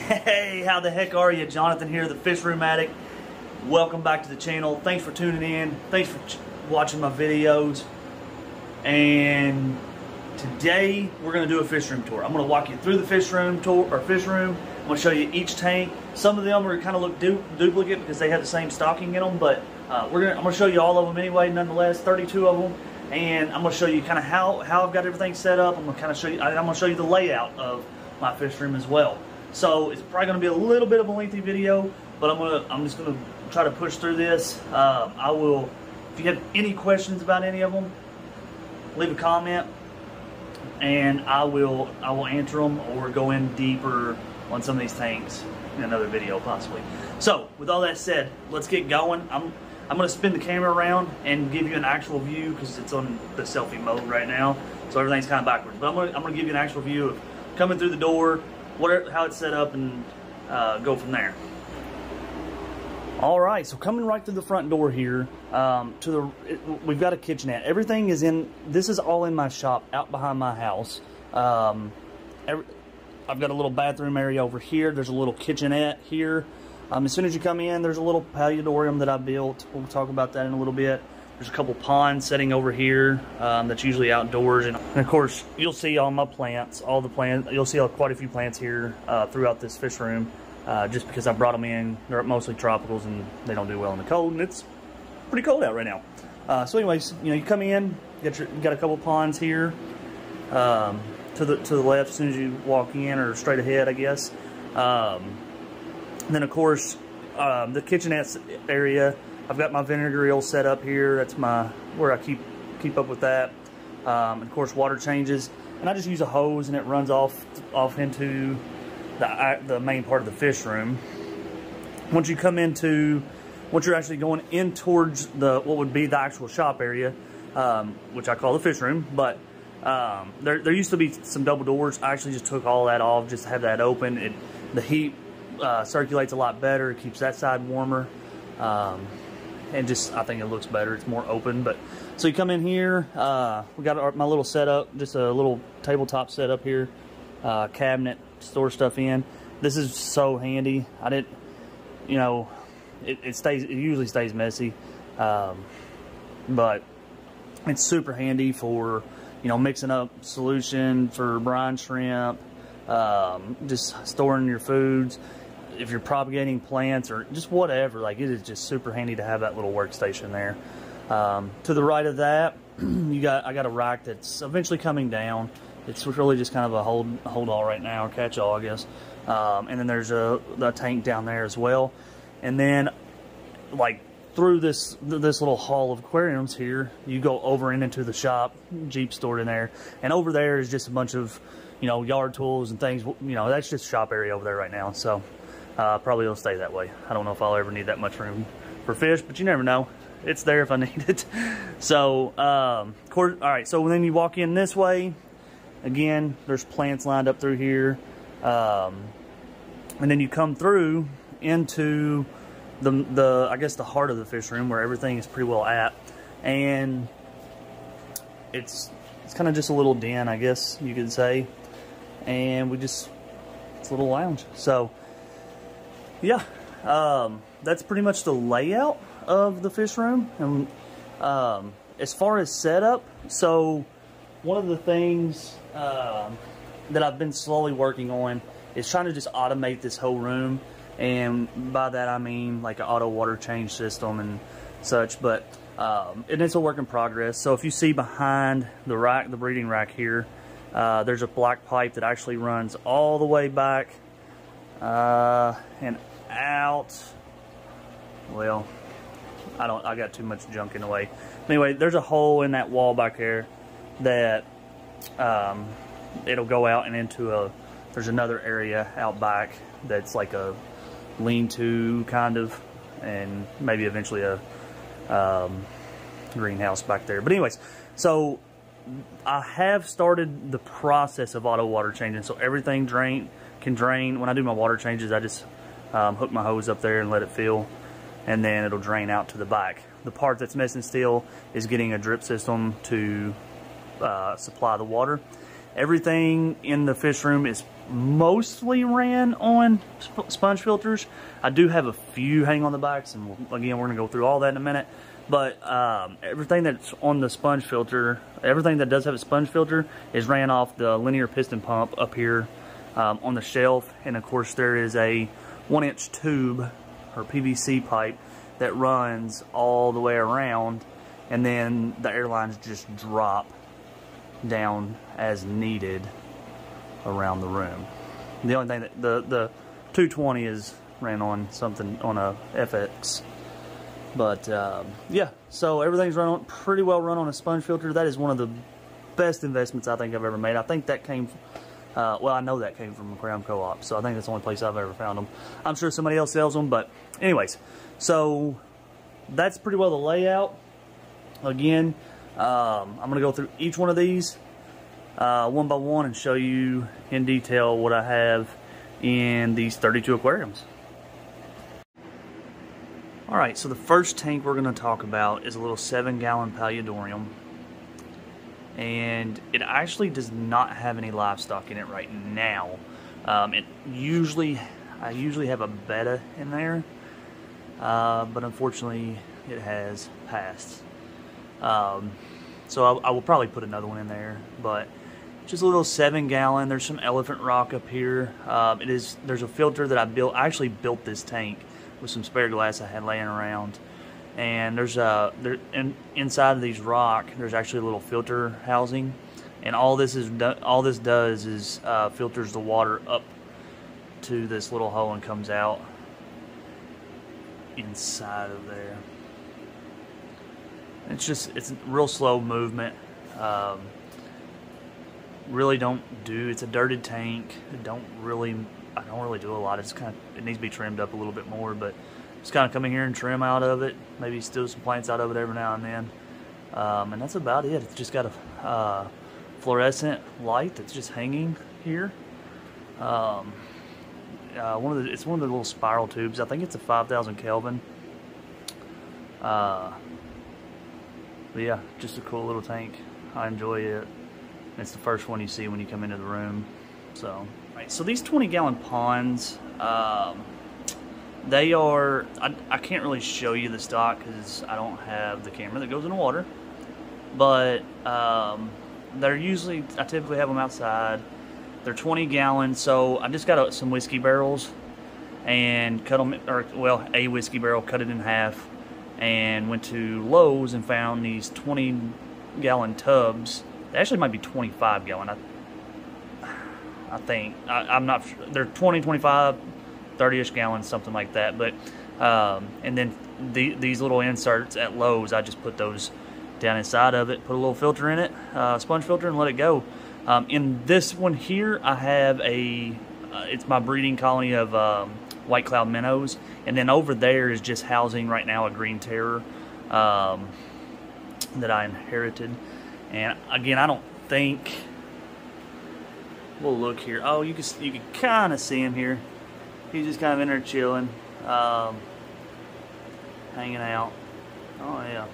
Hey, how the heck are you? Jonathan here, the Fish Room Addict. Welcome back to the channel. Thanks for tuning in. Thanks for watching my videos. And today we're going to do a fish room tour. I'm going to walk you through the fish room tour or fish room. I'm going to show you each tank. Some of them are kind of look duplicate because they have the same stocking in them, but I'm going to show you all of them anyway. Nonetheless, 32 of them. And I'm going to show you kind of how I've got everything set up. I'm going to kind of show you. I'm going to show you the layout of my fish room as well. So it's probably going to be a little bit of a lengthy video, but I'm just going to try to push through this. I will, if you have any questions about any of them, leave a comment, and I will answer them or go in deeper on some of these tanks in another video possibly. So with all that said, let's get going. I'm going to spin the camera around and give you an actual view because it's on the selfie mode right now, so everything's kind of backwards. But I'm going to give you an actual view of coming through the door, how it's set up, and go from there. All right, so coming right through the front door here, we've got a kitchenette. Everything is in. This is all in my shop out behind my house. I've got a little bathroom area over here. There's a little kitchenette here. As soon as you come in, there's a little Paludorium that I built. We'll talk about that in a little bit. There's a couple ponds setting over here that's usually outdoors. And of course, you'll see all my plants, all the plants. You'll see quite a few plants here throughout this fish room just because I brought them in. They're mostly tropicals and they don't do well in the cold. And it's pretty cold out right now. So anyways, you come in, you got a couple ponds here to the left as soon as you walk in, or straight ahead, I guess. And then of course, the kitchenette area, I've got my vinegar reel set up here. That's where I keep up with that. And of course, water changes, and I just use a hose and it runs off into the main part of the fish room. Once you're actually going in towards what would be the actual shop area, which I call the fish room, but there used to be some double doors. I actually just took all that off just to have that open. The heat circulates a lot better. It keeps that side warmer. And just, I think it looks better. It's more open. But so you come in here, we got my little setup, just a little tabletop setup here, cabinet, store stuff in. This is so handy. I didn't, it usually stays messy, but it's super handy for mixing up solution for brine shrimp, just storing your foods. If you're propagating plants or just whatever, like, it is just super handy to have that little workstation there. To the right of that, I got a rack that's eventually coming down. It's really just kind of a hold all right now, or catch all, I guess. And then there's the tank down there as well. And then, like, through this little hall of aquariums here, you go over and into the shop, Jeep stored in there, and over there is just a bunch of yard tools and things. That's just shop area over there right now. So. Probably it'll stay that way. I don't know if I'll ever need that much room for fish, but you never know. It's there if I need it. So, all right, so then you walk in this way. Again, there's plants lined up through here. And then you come through into I guess the heart of the fish room where everything is pretty well at. And it's kind of just a little den, I guess you could say. And it's a little lounge. So, yeah, that's pretty much the layout of the fish room. And as far as setup, so one of the things that I've been slowly working on is trying to just automate this whole room. And by that I mean like an auto water change system and such. But and it's a work in progress. So if you see behind the rack, the breeding rack here, there's a black pipe that actually runs all the way back and out. Well, I got too much junk in the way. Anyway, there's a hole in that wall back there that it'll go out and into there's another area out back that's like a lean-to kind of, and maybe eventually a greenhouse back there. But anyways, so I have started the process of auto water changing, so everything can drain. When I do my water changes, I just hook my hose up there and let it fill, and then it'll drain out to the back. The part that's missing still is getting a drip system to supply the water. Everything in the fish room is mostly ran on sponge filters. I do have a few hanging on the backs, and again, we're going to go through all that in a minute. But everything that's on the sponge filter, everything that does have a sponge filter is ran off the linear piston pump up here on the shelf. And of course there is a 1-inch tube or PVC pipe that runs all the way around, and then the airlines just drop down as needed around the room. The only thing that the 220 is ran on something on a FX. But yeah, so everything's pretty well run on a sponge filter. That is one of the best investments I think I've ever made. I think that came, well, I know that came from Aquarium Co-op, so I think that's the only place I've ever found them. I'm sure somebody else sells them, but anyways, so that's pretty well the layout. Again, I'm going to go through each one of these one by one and show you in detail what I have in these 32 aquariums. Alright, so the first tank we're going to talk about is a little 7-gallon Paludorium. And it actually does not have any livestock in it right now. I usually have a betta in there, but unfortunately it has passed. So I will probably put another one in there, but just a little 7-gallon. There's some elephant rock up here. There's a filter that I built. I actually built this tank with some spare glass I had laying around, and there's inside of these rock there's actually a little filter housing, and all this does is filters the water up to this little hole and comes out inside of there. It's real slow movement. Really it's a dirted tank. I don't really do a lot. It needs to be trimmed up a little bit more, but just kind of come in here and trim out of it. Maybe steal some plants out of it every now and then. And that's about it. It's just got a fluorescent light that's just hanging here. It's one of the little spiral tubes. I think it's a 5,000 Kelvin. But yeah, just a cool little tank. I enjoy it. It's the first one you see when you come into the room. So, right, so these 20-gallon ponds, they are, I can't really show you the stock because I don't have the camera that goes in the water. But they're usually, I typically have them outside. They're 20 gallons, so I just got some whiskey barrels and cut them, a whiskey barrel, cut it in half, and went to Lowe's and found these 20-gallon tubs. They actually might be 25-gallon. I think. I'm not sure. They're 20, 25, 30-ish gallons, something like that. But and then these little inserts at Lowe's, I just put those down inside of it, put a little filter in it, sponge filter, and let it go. In this one here, I have it's my breeding colony of white cloud minnows, and then over there is just housing right now a green terror that I inherited. And again, I don't think, we'll look here. Oh, you can kind of see him here. He's just kind of in there chilling, hanging out. Oh yeah.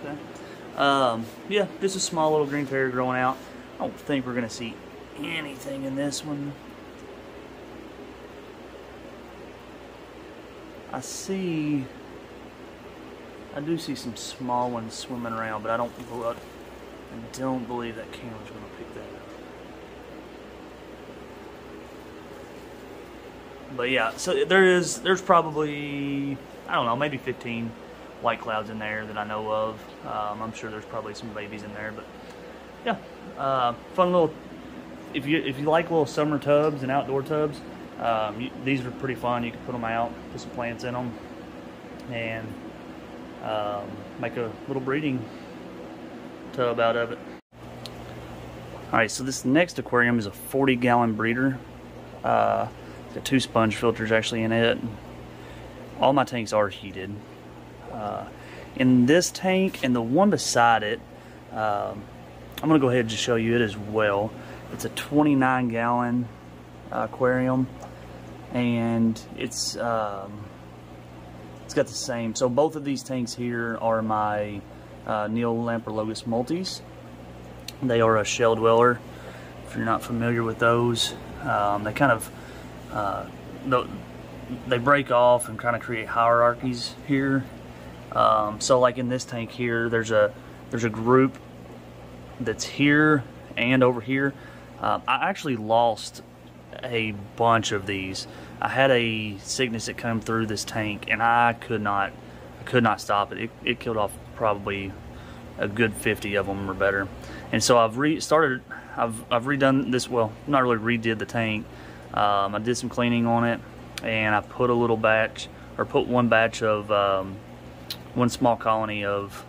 Okay. Yeah, just a small little green terror growing out. I don't think we're gonna see anything in this one. I do see some small ones swimming around, but I don't believe that camera's going to pick that up. But yeah, so there's probably, I don't know, maybe 15 white clouds in there that I know of. I'm sure there's probably some babies in there, but yeah, fun little. If you like little summer tubs and outdoor tubs, these are pretty fun. You can put them out, put some plants in them, and make a little breeding tub out of it. Alright, so this next aquarium is a 40-gallon breeder. It's got 2 sponge filters actually in it. All my tanks are heated. In this tank and the one beside it, I'm going to go ahead and just show you it as well. It's a 29-gallon aquarium, and it's got the same. So both of these tanks here are my Neolamprologus multis. They are a shell dweller. if you're not familiar with those. They kind of they break off and kind of create hierarchies here. So like in this tank here, there's a group that's here and over here. I actually lost a bunch of these. I had a sickness that come through this tank, and I could not stop it. It killed off probably a good 50 of them or better. And so I've redone this. Well, not really redid the tank. I did some cleaning on it, and I put a little batch, or put one batch of one small colony of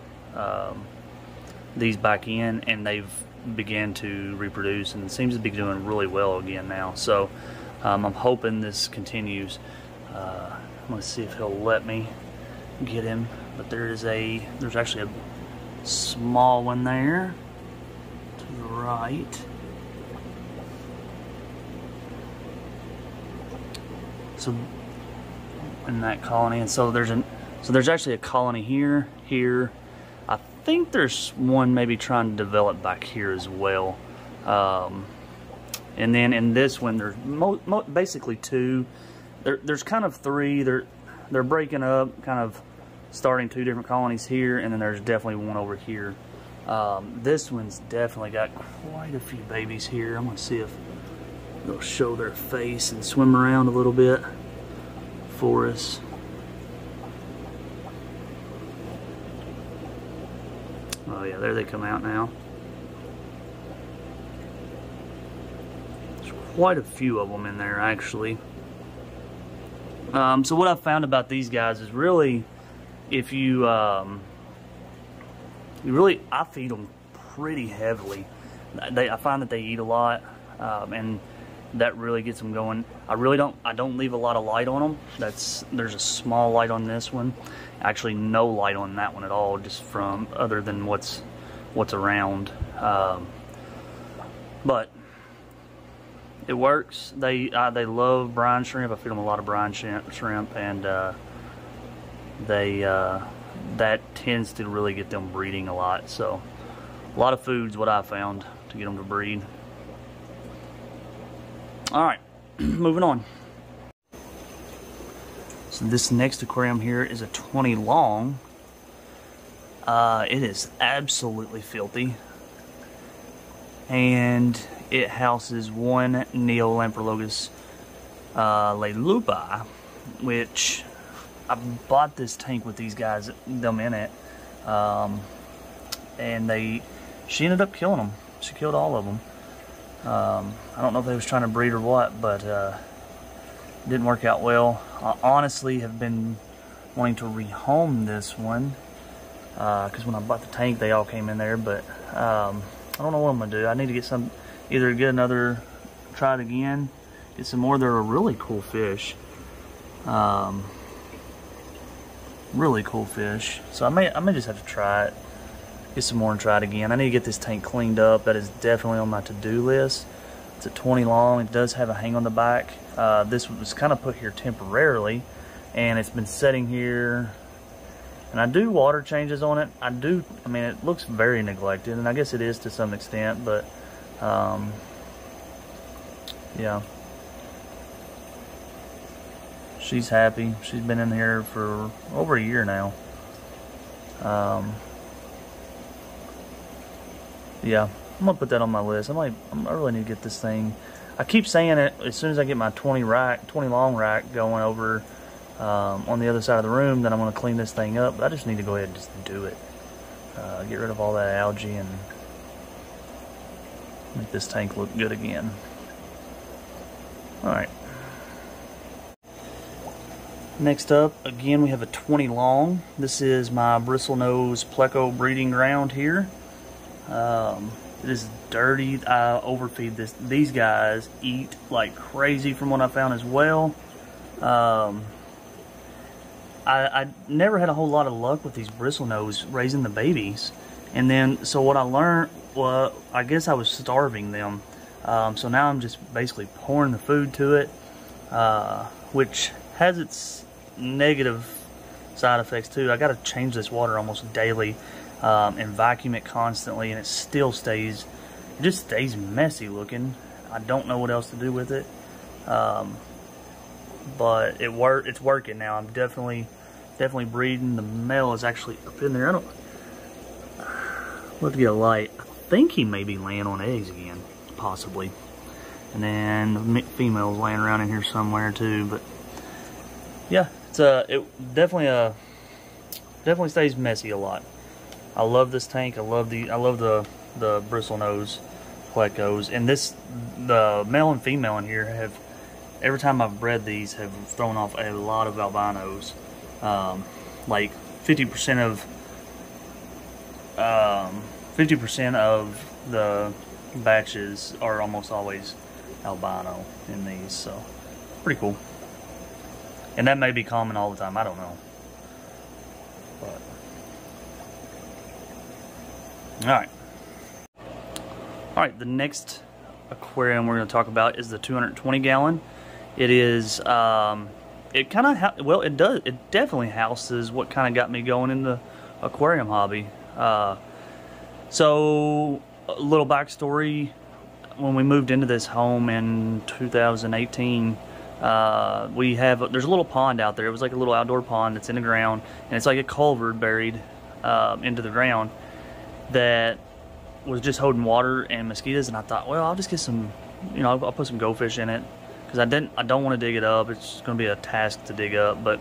these back in, and they've began to reproduce, and it seems to be doing really well again now. So I'm hoping this continues. I'm gonna see if he'll let me get him, but there's actually a small one there to the right. So in that colony, and so there's actually a colony here. I think there's one maybe trying to develop back here as well. And then in this one, there's basically two. There's kind of three. They're breaking up, kind of starting two different colonies here, and then there's definitely one over here. This one's definitely got quite a few babies here. I'm gonna see if they'll show their face and swim around a little bit for us. Oh yeah, there they come out now. There's quite a few of them in there actually. So what I've found about these guys is really, if you, I feed them pretty heavily. I find that they eat a lot, and that really gets them going. I don't leave a lot of light on them. There's a small light on this one. Actually, no light on that one at all, just from other than what's around. But it works. They love brine shrimp. I feed them a lot of brine shrimp, and that tends to really get them breeding a lot. So a lot of food's what I found to get them to breed. All right, moving on. So this next aquarium here is a 20 long. It is absolutely filthy, and it houses one Neolamprologus Lupa, which I bought this tank with these guys, them in it, and she ended up killing them. She killed all of them. I don't know if they was trying to breed or what, but it didn't work out well. I honestly have been wanting to rehome this one, because when I bought the tank, they all came in there, but I don't know what I'm gonna do. I need to get either get another, try it again, get some more. They're a really cool fish. Really cool fish. So I may just have to try it, get some more and try it again. I need to get this tank cleaned up. That is definitely on my to-do list. It's a 20 long. It does have a hang on the back. This was kind of put here temporarily, and it's been sitting here. And I do water changes on it. I mean, it looks very neglected, and I guess it is to some extent, but yeah. She's happy. She's been in here for over a year now. Yeah, I'm gonna put that on my list. I really need to get this thing. I keep saying it as soon as I get my 20 long rack going over on the other side of the room, then I'm gonna clean this thing up. But I just need to go ahead and just do it. Get rid of all that algae and make this tank look good again. All right. Next up, again, we have a 20 long. This is my Bristlenose Pleco breeding ground here. It is dirty. I overfeed this. These guys eat like crazy from what I found as well. I never had a whole lot of luck with these Bristlenose raising the babies. And then, so what I learned, well, I guess I was starving them. So now I'm just basically pouring the food to it, which has its negative side effects too. I got to change this water almost daily and vacuum it constantly, and it still stays It just stays messy looking. I don't know what else to do with it. But it's working now. I'm definitely breeding. The male is actually up in there. We'll have to get a light. I think he may be laying on eggs again, possibly. And then the female's laying around in here somewhere too. But yeah, it definitely stays messy a lot. I love this tank. I love the Bristlenose Plecos, and the male and female in here have, every time I've bred these, have thrown off a lot of albinos. Like 50% of the batches are almost always albino in these, so pretty cool. And that may be common all the time, I don't know. But Alright, the next aquarium we're going to talk about is the 220 gallon. It is, it definitely houses what kind of got me going in the aquarium hobby. So, a little backstory. When we moved into this home in 2018, there's a little pond out there. It was like a little outdoor pond that's in the ground, and it's like a culvert buried into the ground that was just holding water and mosquitoes. And I thought, well, I'll just get some, I'll put some goldfish in it, because I don't want to dig it up. It's going to be a task to dig up. But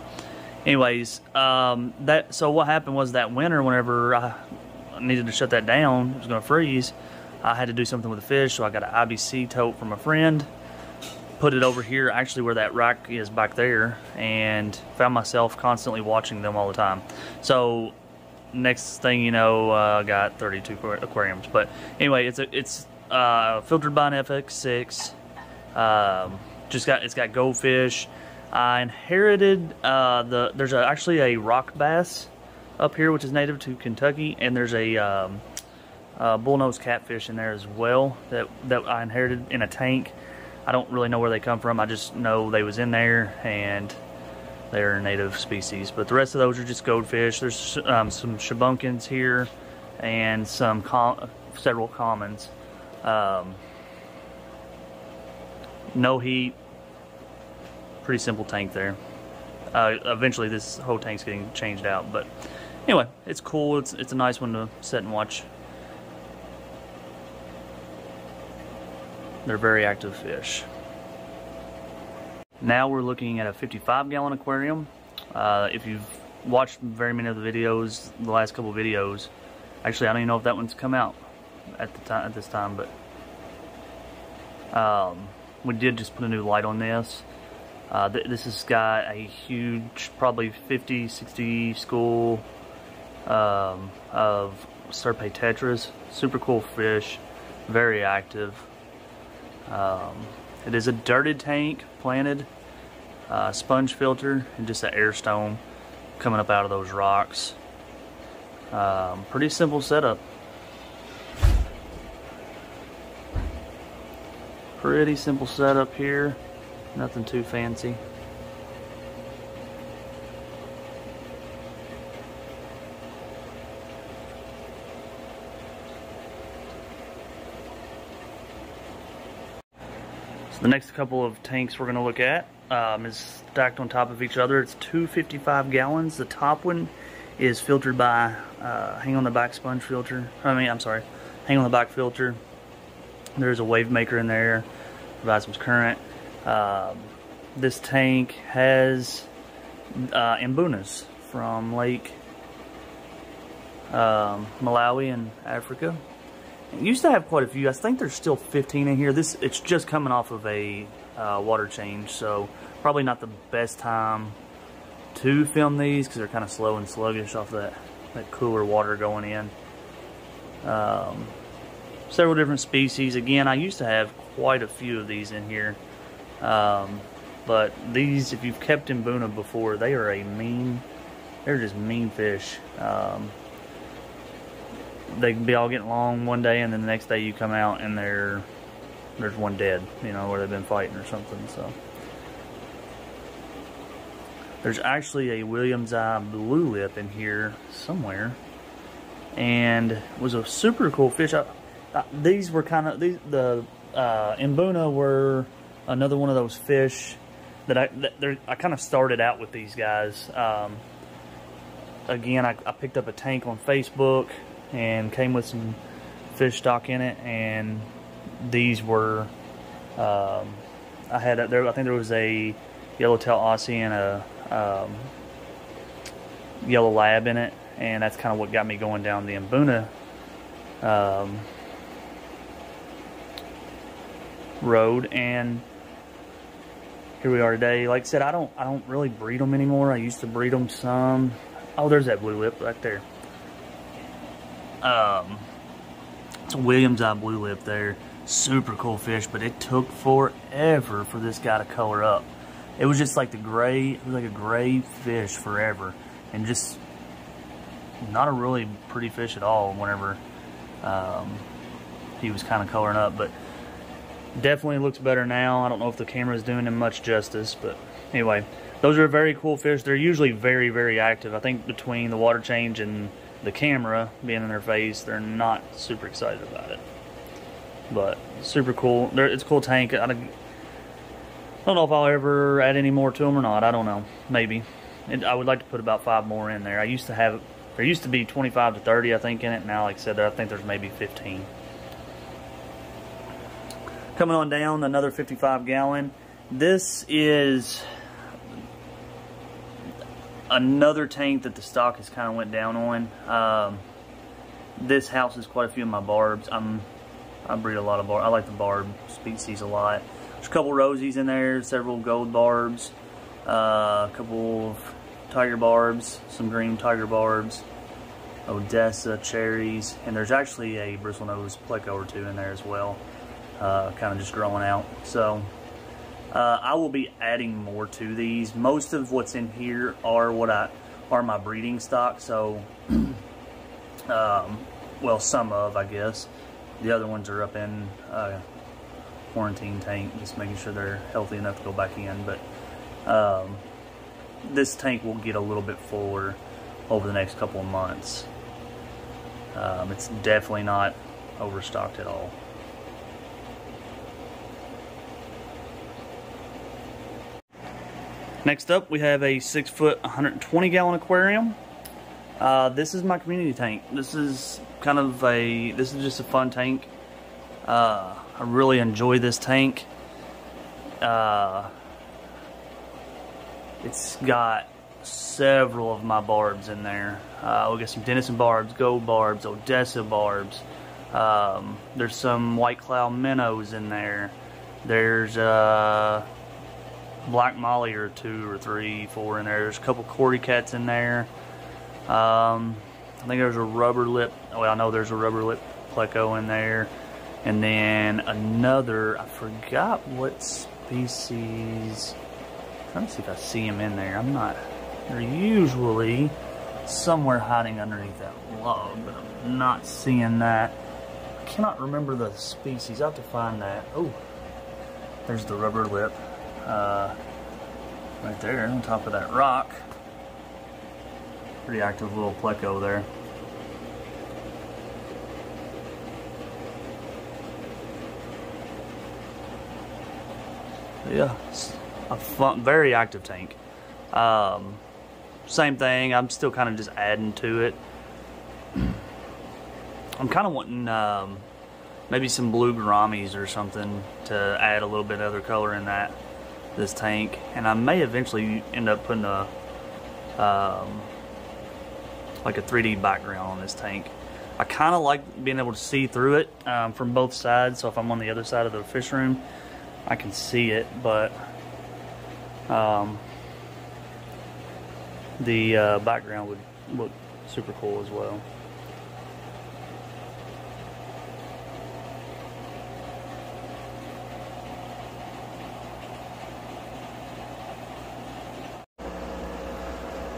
anyways, so what happened was that winter, whenever I needed to shut that down, it was going to freeze, I had to do something with the fish. So I got an IBC tote from a friend, put it over here, actually where that rack is back there, and found myself constantly watching them all the time. So next thing you know, I got 32 aquariums. But anyway, it's filtered by an FX6. It's got goldfish. I inherited there's actually a rock bass up here, which is native to Kentucky, and there's a bullnose catfish in there as well that I inherited in a tank. I don't really know where they come from. I just know they was in there, and they're a native species. But the rest of those are just goldfish. There's some shabunkins here, and several commons. No heat. Pretty simple tank there. Eventually this whole tank's getting changed out, but anyway, it's cool. It's a nice one to sit and watch. They're very active fish. Now we're looking at a 55-gallon aquarium. If you've watched very many of the videos, the last couple of videos, actually I don't even know if that one's come out at this time, but we did just put a new light on this. This has got a huge, probably 50-60 school of Serpe Tetras. Super cool fish, very active. It is a dirted tank, planted, sponge filter, and just an air stone coming up out of those rocks. Pretty simple setup. Pretty simple setup here. Nothing too fancy. So the next couple of tanks we're going to look at is stacked on top of each other. It's 255 gallons. The top one is filtered by hang on the back sponge filter. Hang on the back filter. There's a wave maker in there, provides some current. This tank has mbunas from Lake Malawi in Africa. It used to have quite a few. I think there's still 15 in here. It's just coming off of a water change, so probably not the best time to film these because they're kind of slow and sluggish off that cooler water going in. Several different species. Again, I used to have quite a few of these in here. But these, if you've kept mbuna before, they're just mean fish. They can be all getting along one day, and then the next day you come out and there's one dead, where they've been fighting or something. So there's actually a Williams Eye blue lip in here somewhere, and it was a super cool fish. these were kind of the Mbuna were another one of those fish that I kind of started out with these guys. Again, I picked up a tank on Facebook and came with some fish stock in it, and these were I think there was a yellowtail Aussie and a yellow lab in it, and that's kind of what got me going down the Mbuna road. And here we are today. Like I said, I don't really breed them anymore. I used to breed them some. Oh, there's that blue lip right there. It's a Williams Eye blue lip there. Super cool fish, but it took forever for this guy to color up. It was just like it was like a gray fish forever, and just not a really pretty fish at all whenever he was kind of coloring up. But definitely looks better now. I don't know if the camera is doing him much justice, but anyway, those are very cool fish. They're usually very, very active. I think between the water change and the camera being in their face, they're not super excited about it. But super cool. It's a cool tank. I don't know if I'll ever add any more to them or not. I don't know. Maybe. I would like to put about 5 more in there. There used to be 25 to 30, I think, in it. Now, like I said, I think there's maybe 15. Coming on down, another 55 gallon. This is another tank that the stock has kind of went down on. This houses quite a few of my barbs. I breed a lot of barbs. I like the barb species a lot. There's a couple rosies in there, several gold barbs, a couple of tiger barbs, some green tiger barbs, Odessa cherries, and there's actually a Bristlenose Pleco or 2 in there as well, kind of just growing out. So I will be adding more to these. Most of what's in here are my breeding stock. So, well, some of, I guess. The other ones are up in quarantine tank, just making sure they're healthy enough to go back in. But this tank will get a little bit fuller over the next couple of months. It's definitely not overstocked at all. Next up, we have a 6-foot, 120 gallon aquarium. This is my community tank. This is just a fun tank. I really enjoy this tank. It's got several of my barbs in there. We got some Denison barbs, gold barbs, Odessa barbs. There's some white cloud minnows in there. There's black molly or 2 or 3, 4 in there. There's a couple Cory cats in there. I think there's a rubber lip. Well, I know there's a rubber lip Pleco in there. And then another, I forgot what species. I'm trying to see if I see them in there. They're usually somewhere hiding underneath that log, but I'm not seeing that. I cannot remember the species. I'll have to find that. Oh, there's the rubber lip. Right there on top of that rock. Pretty active little Pleco there. Yeah, it's a fun, very active tank. Same thing, I'm still kind of just adding to it. I'm kind of wanting maybe some blue gouramis or something to add a little bit of other color in this tank, and I may eventually end up putting a like a 3D background on this tank. I kind of like being able to see through it from both sides, so if I'm on the other side of the fish room I can see it, but the background would look super cool as well.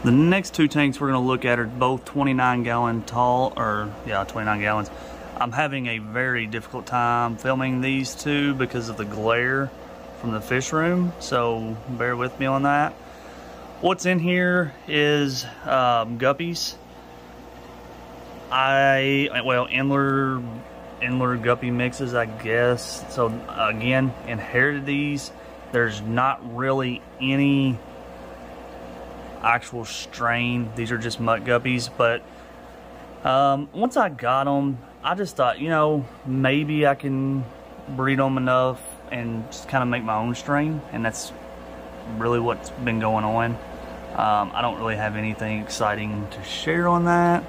The next 2 tanks we're going to look at are both 29 gallon tall, or yeah, 29 gallons. I'm having a very difficult time filming these 2 because of the glare from the fish room, so bear with me on that. What's in here is Guppies. Endler Endler guppy mixes, I guess. So again, inherited these. There's not really any actual strain. These are just mutt guppies, but once I got them, I just thought, you know, maybe I can breed them enough and just kind of make my own strain, and that's really what's been going on. I don't really have anything exciting to share on that.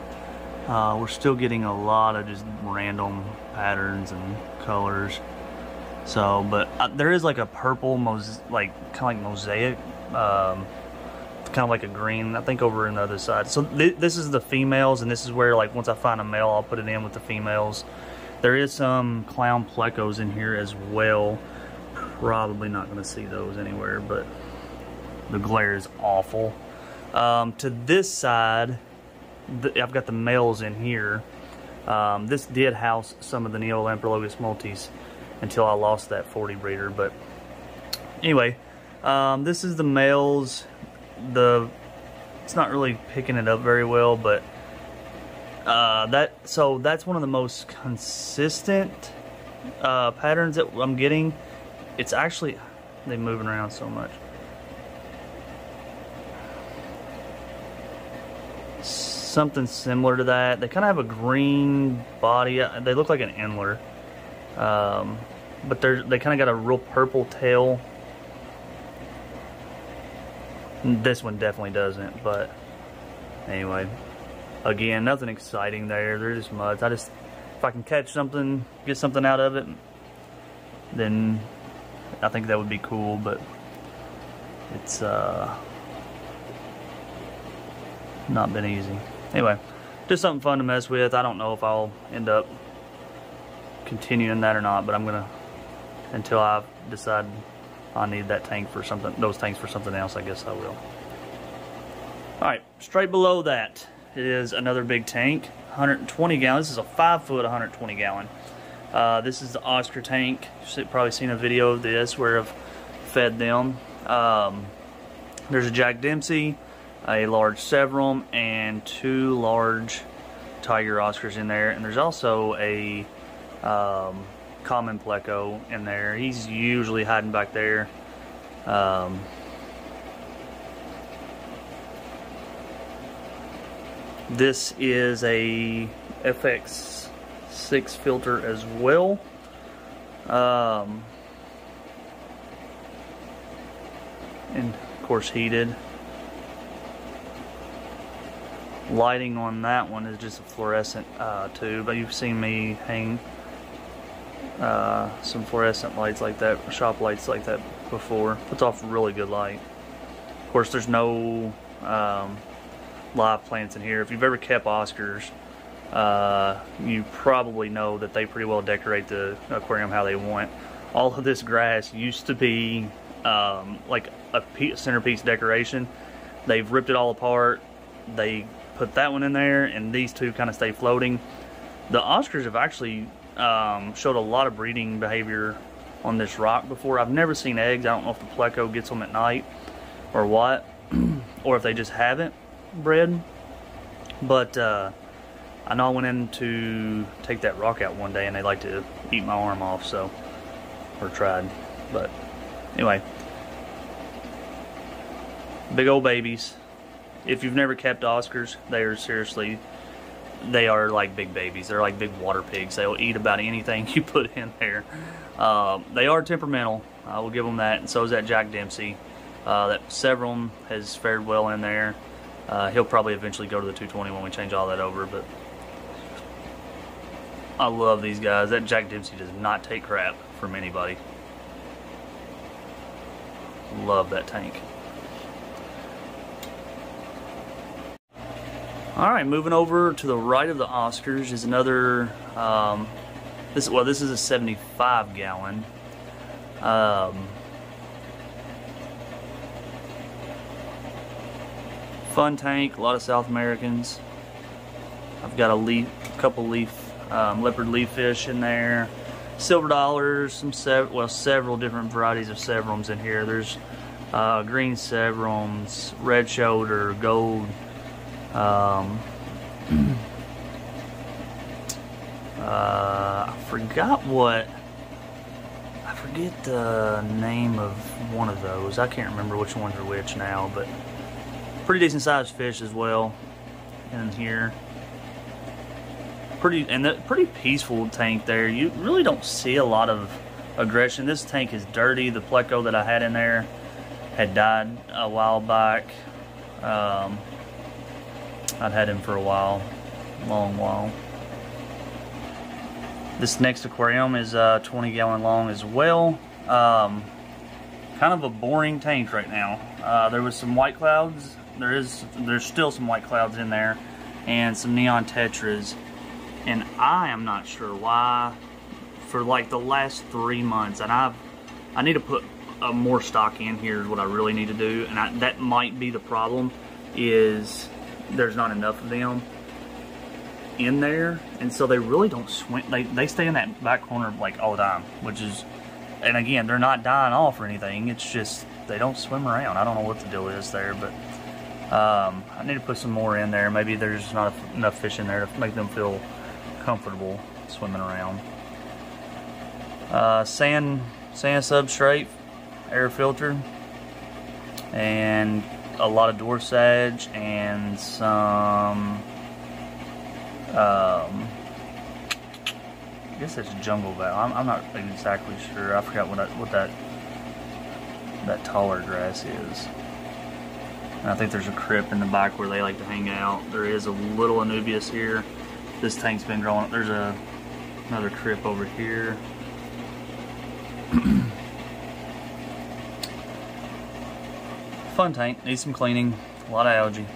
We're still getting a lot of just random patterns and colors. So, but there is like a purple, kind of like mosaic, kind of like a green, I think, over on the other side. So this is the females, and this is where, like, once I find a male, I'll put it in with the females. There is some clown plecos in here as well. Probably not going to see those anywhere, but the glare is awful. To this side, I've got the males in here. This did house some of the Neolamprologus multis until I lost that 40 breeder. But anyway, this is the males. It's not really picking it up very well, but so that's one of the most consistent patterns that I'm getting. It's actually, they're moving around so much. Something similar to that. They kind of have a green body. They look like an Endler, but they kind of got a real purple tail. This one definitely doesn't, but anyway, again, nothing exciting there. They're just mutts. If I can catch something, get something out of it, then I think that would be cool, but it's not been easy. Anyway, just something fun to mess with. I don't know if I'll end up continuing that or not, but I'm gonna, until I decide I need that tank for something, those tanks for something else, I guess I will. Alright, straight below that is another big tank, 120 gallon. This is a 5-foot 120 gallon. This is the Oscar tank. You've probably seen a video of this where I've fed them. There's a Jack Dempsey, a large Severum, and 2 large Tiger Oscars in there, and there's also a common Pleco in there. He's usually hiding back there. This is a FX6 filter as well. And of course heated. Lighting on that one is just a fluorescent tube, but you've seen me hang some fluorescent lights like that, shop lights like that before. Puts off really good light. Of course, there's no live plants in here. If you've ever kept Oscars, you probably know that they pretty well decorate the aquarium how they want. All of this grass used to be like a centerpiece decoration. They've ripped it all apart. They put that one in there, and these two kind of stay floating. The Oscars have actually showed a lot of breeding behavior on this rock before. I've never seen eggs. I don't know if the Pleco gets them at night or what, or if they just haven't bred. But I know I went in to take that rock out one day, and they like to eat my arm off, so, or tried. But anyway, big old babies. If you've never kept Oscars, they are like big babies. They're like big water pigs. They'll eat about anything you put in there. They are temperamental. I will give them that, and so is that Jack Dempsey. That Severum has fared well in there. He'll probably eventually go to the 220 when we change all that over, but I love these guys. That Jack Dempsey does not take crap from anybody. Love that tank. Alright, moving over to the right of the Oscars is another, this is a 75 gallon. Fun tank, a lot of South Americans. I've got a couple leopard leaf fish in there. Silver dollars, several different varieties of Severums in here. There's green Severums, red shoulder, gold. I forget the name of one of those. I can't remember which ones are which now, but pretty decent sized fish as well in here. Pretty peaceful tank there. You really don't see a lot of aggression. This tank is dirty. The Pleco that I had in there had died a while back. I'd had him for a while, long while. This next aquarium is 20 gallon long as well. Kind of a boring tank right now. There was some white clouds. There's still some white clouds in there, and some neon tetras. And I am not sure why. For like the last 3 months, and I need to put more stock in here. Is what I really need to do, and that might be the problem. Is there's not enough of them in there, and so they really don't swim. They stay in that back corner like all the time, which is, and again, they're not dying off or anything. It's just they don't swim around. I don't know what the deal is there, but I need to put some more in there. Maybe there's not enough fish in there to make them feel comfortable swimming around. Sand substrate, air filter, and a lot of dwarf sedge, and some I guess it's jungle val. I'm not exactly sure. I forgot what that taller grass is. And I think there's a crypt in the back where they like to hang out. There is a little anubias here. This tank's been growing up. There's another crypt over here. Fun tank, needs some cleaning, a lot of algae.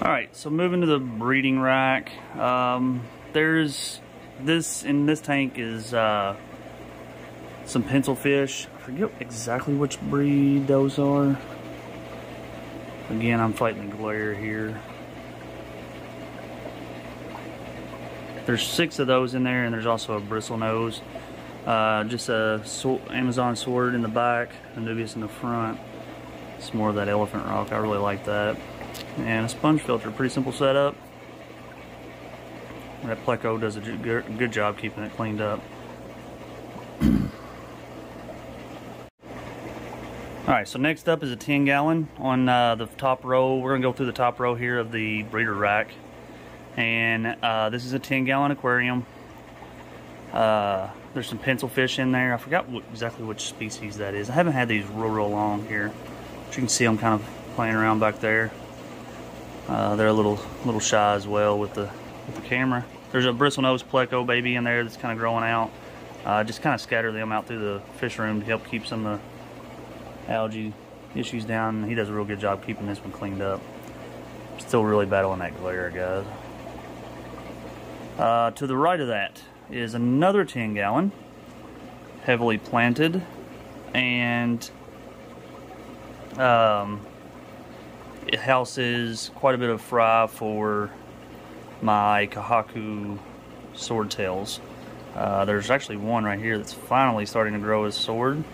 Alright, so moving to the breeding rack. There's this, in this tank is some pencil fish. I forget exactly which breed those are. Again, I'm fighting the glare here. There's 6 of those in there, and there's also a bristlenose. Just a Amazon sword in the back, anubias in the front. Some more of that elephant rock, I really like that. And a sponge filter, pretty simple setup. That Pleco does a good job keeping it cleaned up. Alright, so next up is a 10 gallon on the top row. We're going to go through the top row here of the breeder rack. And this is a 10 gallon aquarium. There's some pencil fish in there. I forgot exactly which species that is. I haven't had these real long here. But you can see them kind of playing around back there. They're a little shy as well with the camera. There's a Bristlenose Pleco baby in there that's kind of growing out. Just kind of scatter them out through the fish room to help keep some of the algae issues down. He does a real good job keeping this one cleaned up. Still really battling that glare, guys. To the right of that is another 10 gallon, heavily planted, and it houses quite a bit of fry for my Kahaku Swordtails. There's actually one right here that's finally starting to grow his sword.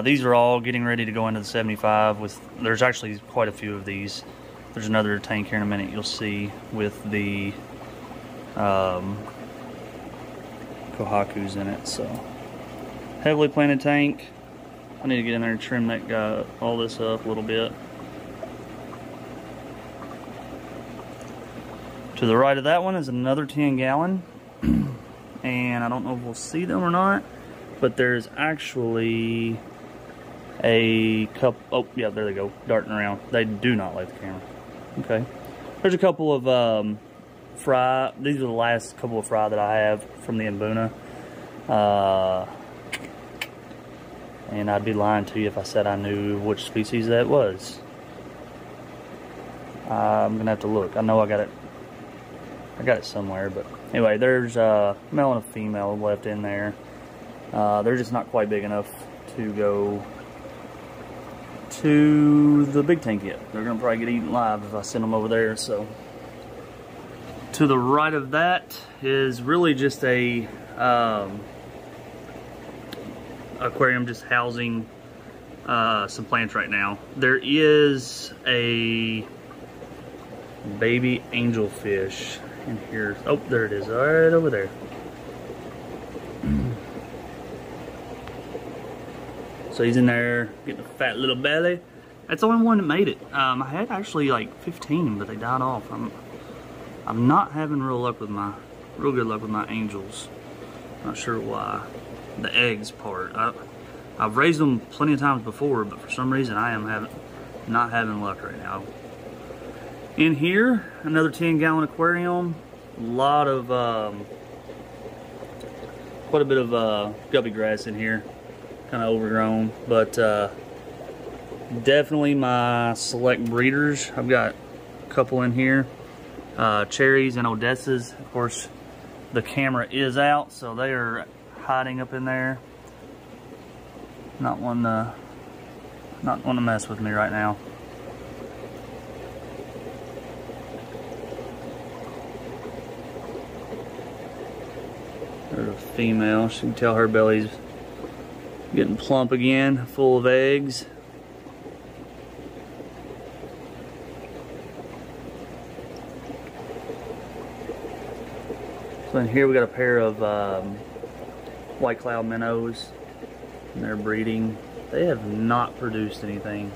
These are all getting ready to go into the 75 there's actually quite a few of these. There's another tank here in a minute you'll see with the Kahakus in it. So heavily planted tank. I need to get in there and trim that guy, all this up a little bit. To the right of that one is another 10 gallon. And I don't know if we'll see them or not, but there's actually a couple. Oh yeah, there they go, darting around. They do not like the camera. Okay, there's a couple of fry. These are the last couple of fry that I have from the Mbuna. And I'd be lying to you if I said I knew which species that was. I'm gonna have to look. I know I got it somewhere, but anyway, there's a male and a female left in there. They're just not quite big enough to go to the big tank yet. They're gonna probably get eaten live if I send them over there. So to the right of that is really just a aquarium just housing some plants right now. There is a baby angelfish in here. Oh, there it is, right over there. So he's in there getting a fat little belly. That's the only one that made it. I had actually like 15, but they died off. I'm not having real good luck with my angels. Not sure why. The eggs part. I've raised them plenty of times before, but for some reason I am not having luck right now. In here, another 10-gallon aquarium. A lot of quite a bit of guppy grass in here. Kind of overgrown, but definitely my select breeders. I've got a couple in here, cherries and Odessas. Of course, the camera is out, so they are hiding up in there. Not one to mess with me right now. There's a female. She can tell her belly's getting plump again, full of eggs. So in here we got a pair of white cloud minnows, and they're breeding. They have not produced anything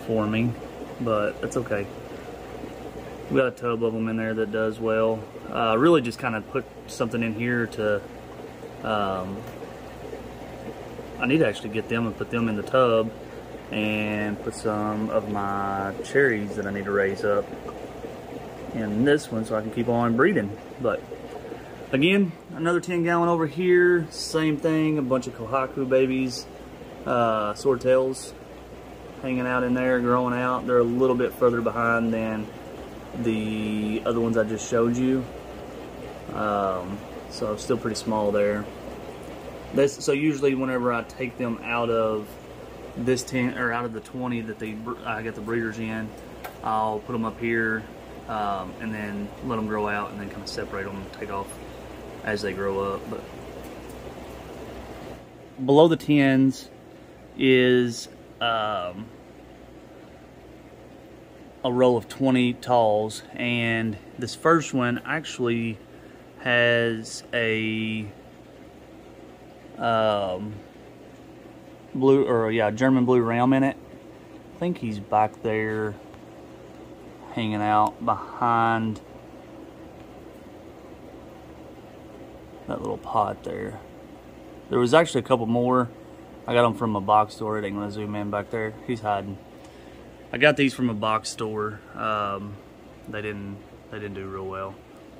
for me, but that's okay. We got a tub of them in there that does well. Really just kind of put something in here to I need to actually get them and put them in the tub and put some of my cherries that I need to raise up in this one so I can keep on breeding. But again, another 10-gallon over here, same thing, a bunch of kohaku babies, swordtails hanging out in there, growing out. They're a little bit further behind than the other ones I just showed you, so still pretty small there. So usually whenever I take them out of this 10 or out of the 20 that I get the breeders in, I'll put them up here and then let them grow out and then kind of separate them and take off as they grow up. But below the 10s is a row of 20 talls, and this first one actually has a German blue ram in it. I think he's back there hanging out behind that little pot there. There was actually a couple more. I got them from a box store. It ain't gonna zoom in back there. He's hiding. I got these from a box store. They didn't do real well,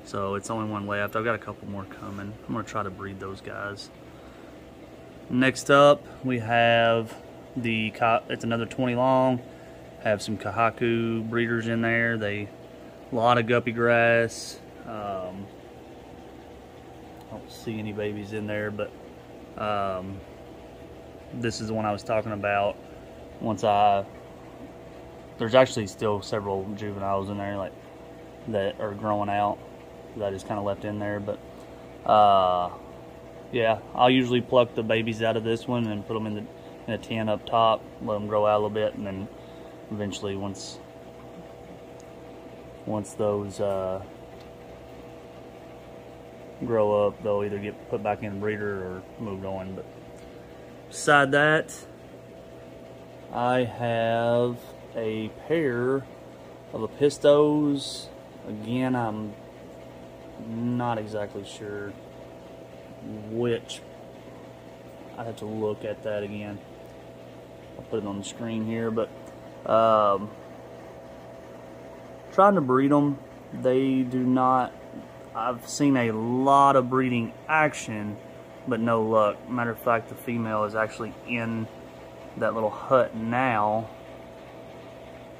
so it's only one left. I've got a couple more coming. I'm gonna try to breed those guys. Next up, we have it's another 20 long. Have some kohaku breeders in there. A lot of guppy grass. I don't see any babies in there, but this is the one I was talking about. There's actually still several juveniles in there that are growing out that I just kind of left in there, but yeah, I'll usually pluck the babies out of this one and put them in a tin up top, let them grow out a little bit, and then eventually once those grow up, they'll either get put back in the breeder or moved on. But beside that, I have a pair of Apistos. Again, I'm not exactly sure which. I have to look at that again. I'll put it on the screen here, but trying to breed them. They do not. I've seen a lot of breeding action, but no luck. Matter of fact, the female is actually in that little hut now,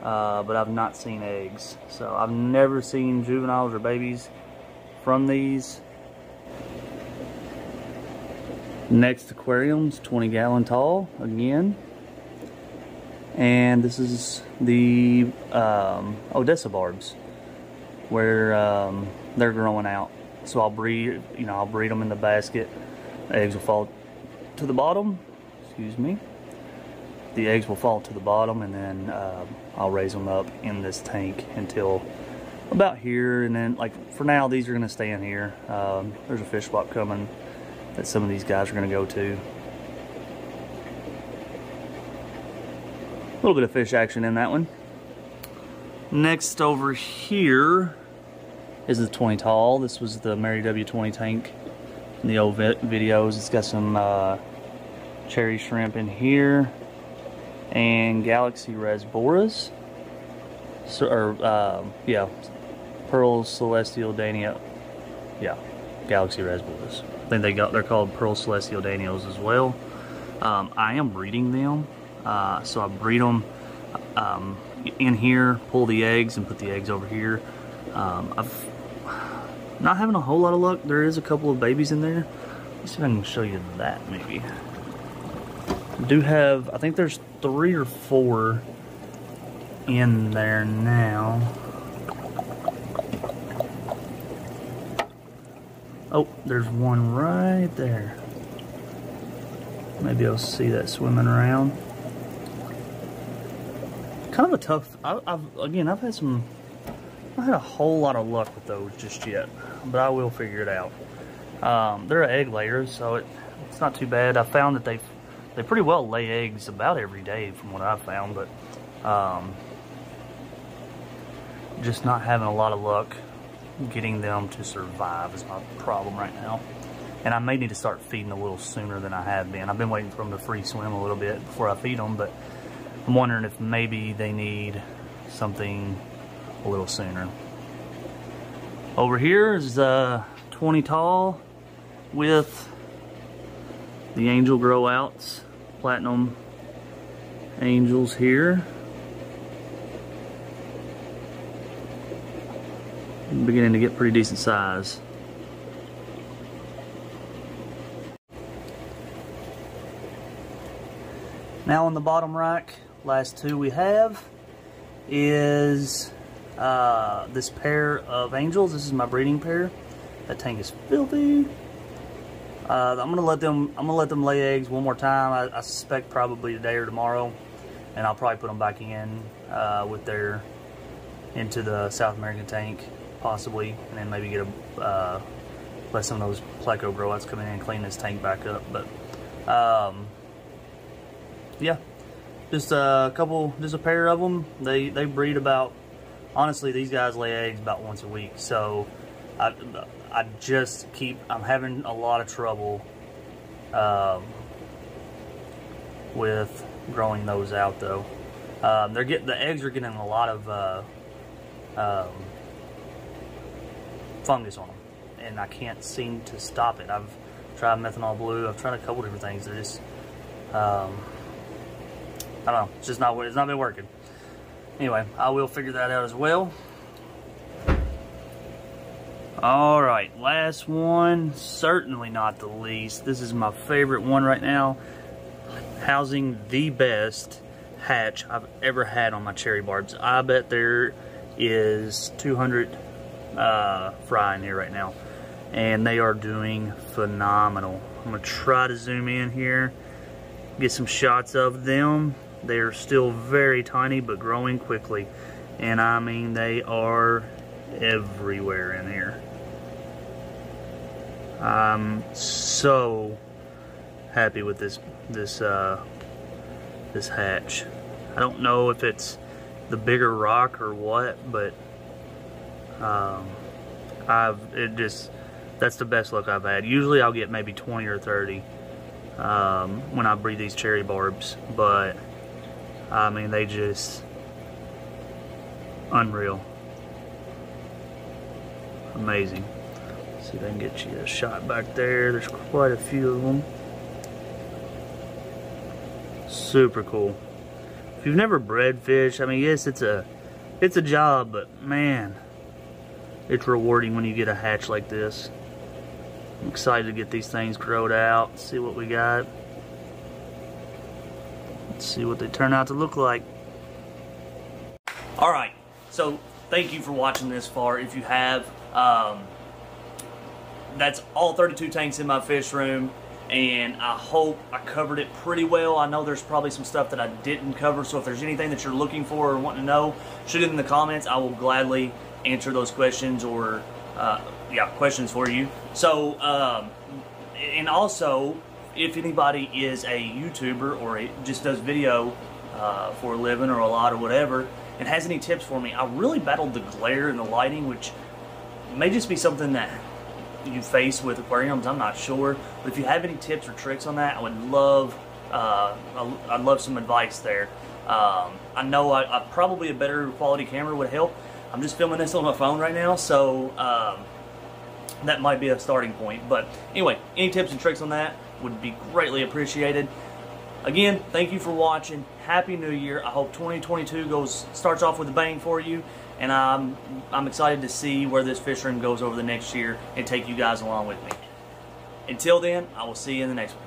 but I've not seen eggs. So I've never seen juveniles or babies from these. Next aquarium's 20-gallon tall again, and this is the Odessa Barbs, where they're growing out. So I'll breed them in the basket. The eggs will fall to the bottom. Excuse me. The eggs will fall to the bottom, and then I'll raise them up in this tank until about here, and then like for now these are going to stay in here. There's a fish swap coming that some of these guys are going to go to. A little bit of fish action in that one. Next over here is the 20 tall. This was the Mary W20 tank in the old videos. It's got some cherry shrimp in here and Galaxy Rasboras. So, yeah, Pearl Celestial Danio. Yeah, Galaxy Rasboras. I think they're called Pearl Celestial Danios as well. I am breeding them. So I breed them in here, pull the eggs, and put the eggs over here. I've not having a whole lot of luck. There is a couple of babies in there. Let's see if I can show you that maybe. I do have, I think there's 3 or 4 in there now. Oh, there's one right there. Maybe I'll see that swimming around. Kind of a tough, I've had a whole lot of luck with those just yet, but I will figure it out. They're egg layers, so it's not too bad. I found that they pretty well lay eggs about every day from what I've found, but just not having a lot of luck getting them to survive is my problem right now. And I may need to start feeding a little sooner than I have been. I've been waiting for them to free swim a little bit before I feed them, but I'm wondering if maybe they need something a little sooner. Over here is 20 tall with the angel grow outs, platinum angels here. Beginning to get pretty decent size. Now on the bottom rack, last 2 we have is this pair of angels. This is my breeding pair. That tank is filthy. I'm gonna let them lay eggs one more time. I suspect probably today or tomorrow, and I'll probably put them back in into the South American tank possibly, and then maybe get let some of those Pleco grow outs come in and clean this tank back up. But yeah, just a pair of them. They breed about, honestly, these guys lay eggs about once a week, so I'm having a lot of trouble with growing those out though. The eggs are getting a lot of fungus on them, and I can't seem to stop it. I've tried methanol blue, I've tried a couple different things. They're just I don't know, it's not been working. Anyway, I will figure that out as well. Alright, last one, certainly not the least. This is my favorite one right now. Housing the best hatch I've ever had on my cherry barbs. I bet there is 200 fry in here right now, and they are doing phenomenal. I'm going to try to zoom in here, get some shots of them. They're still very tiny, but growing quickly. And I mean, they are everywhere in here. I'm so happy with this hatch. I don't know if it's the bigger rock or what, but that's the best luck I've had. Usually I'll get maybe 20 or 30 when I breed these cherry barbs, but I mean, they just unreal. Amazing. Let's see if I can get you a shot back there. There's quite a few of them. Super cool. If you've never bred fish, I mean, yes, it's a job, but man, it's rewarding when you get a hatch like this. I'm excited to get these things growed out, see what we got. Let's see what they turn out to look like. Alright, so thank you for watching this far. If you have, that's all 32 tanks in my fish room, and I hope I covered it pretty well. I know there's probably some stuff that I didn't cover, so if there's anything that you're looking for or wanting to know, shoot it in the comments. I will gladly answer those questions or questions for you. So and also, if anybody is a YouTuber or just does video for a living or a lot or whatever and has any tips for me, I really battled the glare and the lighting, which may just be something that you face with aquariums, I'm not sure. But if you have any tips or tricks on that, I would love I'd love some advice there. I know probably a better quality camera would help. I'm just filming this on my phone right now, so that might be a starting point. But anyway, any tips and tricks on that would be greatly appreciated. Again, thank you for watching. Happy New Year. I hope 2022 starts off with a bang for you, and I'm excited to see where this fish room goes over the next year and take you guys along with me. Until then, I will see you in the next one.